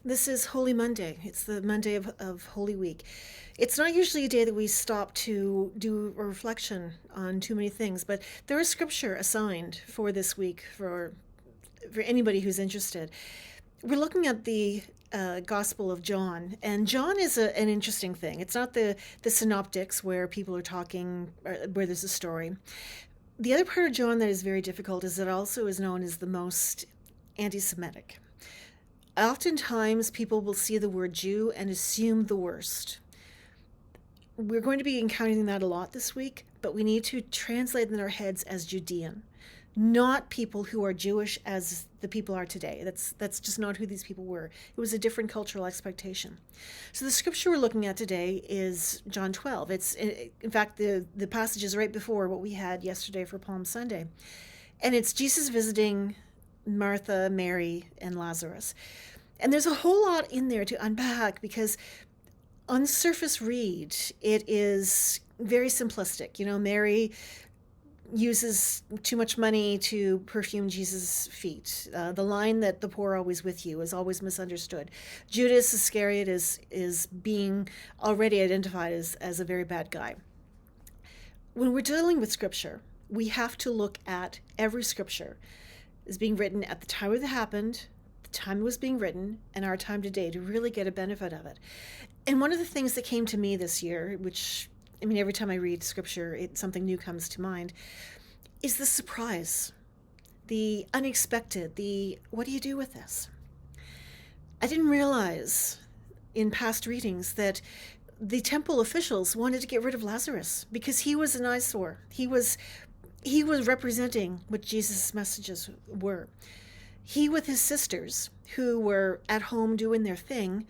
This is Holy Monday. It's the Monday of Holy Week. It's not usually a day that we stop to do a reflection on too many things, but there is scripture assigned for this week for anybody who's interested. We're looking at the Gospel of John, and John is an interesting thing. It's not the synoptics where people are talking, where there's a story. The other part of John that is very difficult is that it also is known as the most anti Semitic. Oftentimes, people will see the word Jew and assume the worst. We're going to be encountering that a lot this week, but we need to translate in our heads as Judean, not people who are Jewish as the people are today. That's just not who these people were. It was a different cultural expectation. So the scripture we're looking at today is John 12. It's in fact the passage is right before what we had yesterday for Palm Sunday, and it's Jesus visiting Martha, Mary, and Lazarus. And there's a whole lot in there to unpack because on surface read, it is very simplistic. You know, Mary uses too much money to perfume Jesus' feet. The line that the poor are always with you is always misunderstood. Judas Iscariot is being already identified as a very bad guy. When we're dealing with scripture, we have to look at every scripture as being written at the time it happened, the time it was being written, and our time today to really get a benefit of it. And one of the things that came to me this year, which, I mean, every time I read scripture, something new comes to mind, is the surprise, the unexpected, the what do you do with this? I didn't realize in past readings that the temple officials wanted to get rid of Lazarus because he was an eyesore. He was representing what Jesus' messages were. He, with his sisters, who were at home doing their thing,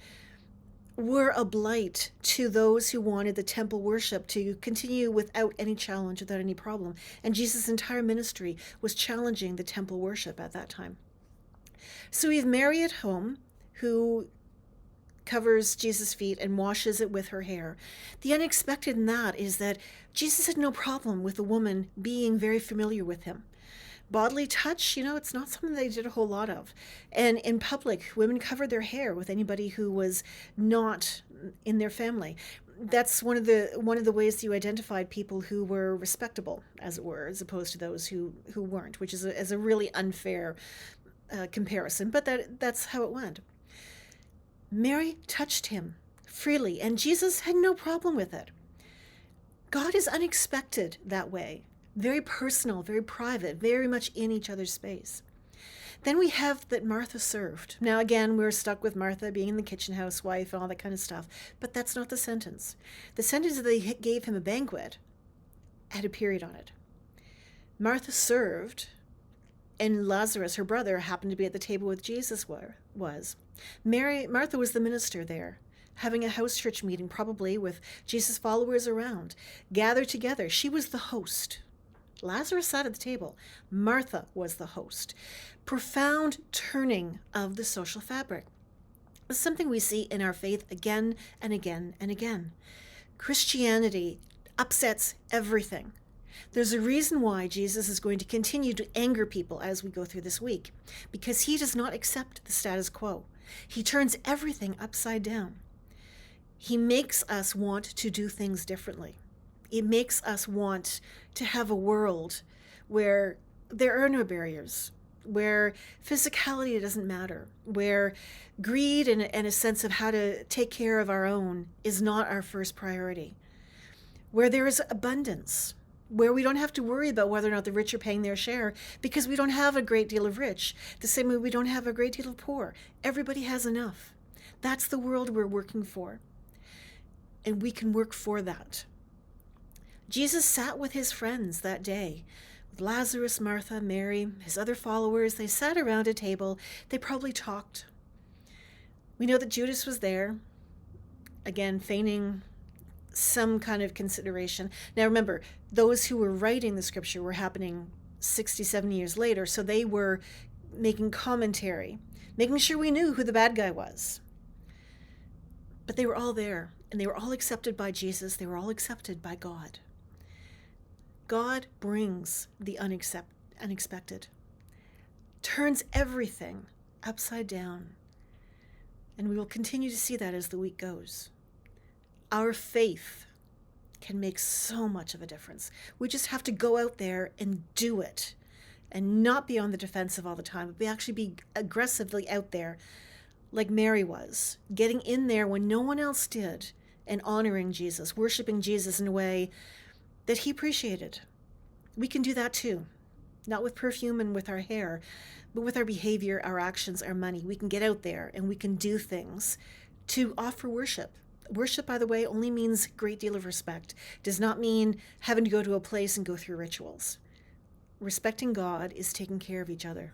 were a blight to those who wanted the temple worship to continue without any challenge, without any problem. And Jesus' entire ministry was challenging the temple worship at that time. So we have Mary at home, who covers Jesus' feet and washes it with her hair. The unexpected in that is that Jesus had no problem with a woman being very familiar with him. Bodily touch, it's not something they did a whole lot of. And in public, women covered their hair with anybody who was not in their family. That's one of the ways you identified people who were respectable, as it were, as opposed to those who weren't, which is a really unfair comparison. But that's how it went. Mary touched him freely, and Jesus had no problem with it. God is unexpected that way, very personal, very private, very much in each other's space. Then we have that Martha served. Now, again, we're stuck with Martha being the kitchen housewife and all that kind of stuff, but that's not the sentence. The sentence that they gave him a banquet had a period on it. Martha served, and Lazarus, her brother, happened to be at the table with Jesus was. Martha was the minister there, having a house church meeting, probably with Jesus' followers around, gathered together. She was the host. Lazarus sat at the table. Martha was the host. Profound turning of the social fabric. It's something we see in our faith again and again and again. Christianity upsets everything. There's a reason why Jesus is going to continue to anger people as we go through this week, because he does not accept the status quo. He turns everything upside down. He makes us want to do things differently. It makes us want to have a world where there are no barriers, where physicality doesn't matter, where greed and a sense of how to take care of our own is not our first priority, where there is abundance, where we don't have to worry about whether or not the rich are paying their share because we don't have a great deal of rich, the same way we don't have a great deal of poor. Everybody has enough. That's the world we're working for, and we can work for that. Jesus sat with his friends that day, with Lazarus, Martha, Mary, his other followers. They sat around a table. They probably talked. We know that Judas was there, again, feigning some kind of consideration. Now remember, those who were writing the scripture were happening 67 years later, so they were making commentary, making sure we knew who the bad guy was. But they were all there, and they were all accepted by Jesus. They were all accepted by God. God brings the unexpected, turns everything upside down, And we will continue to see that as the week goes. Our faith can make so much of a difference. We just have to go out there and do it and not be on the defensive all the time, but actually be aggressively out there like Mary was, getting in there when no one else did and honoring Jesus, worshiping Jesus in a way that he appreciated. We can do that too, not with perfume and with our hair, but with our behavior, our actions, our money. We can get out there and we can do things to offer worship. Worship, by the way, only means a great deal of respect. It does not mean having to go to a place and go through rituals. Respecting God is taking care of each other.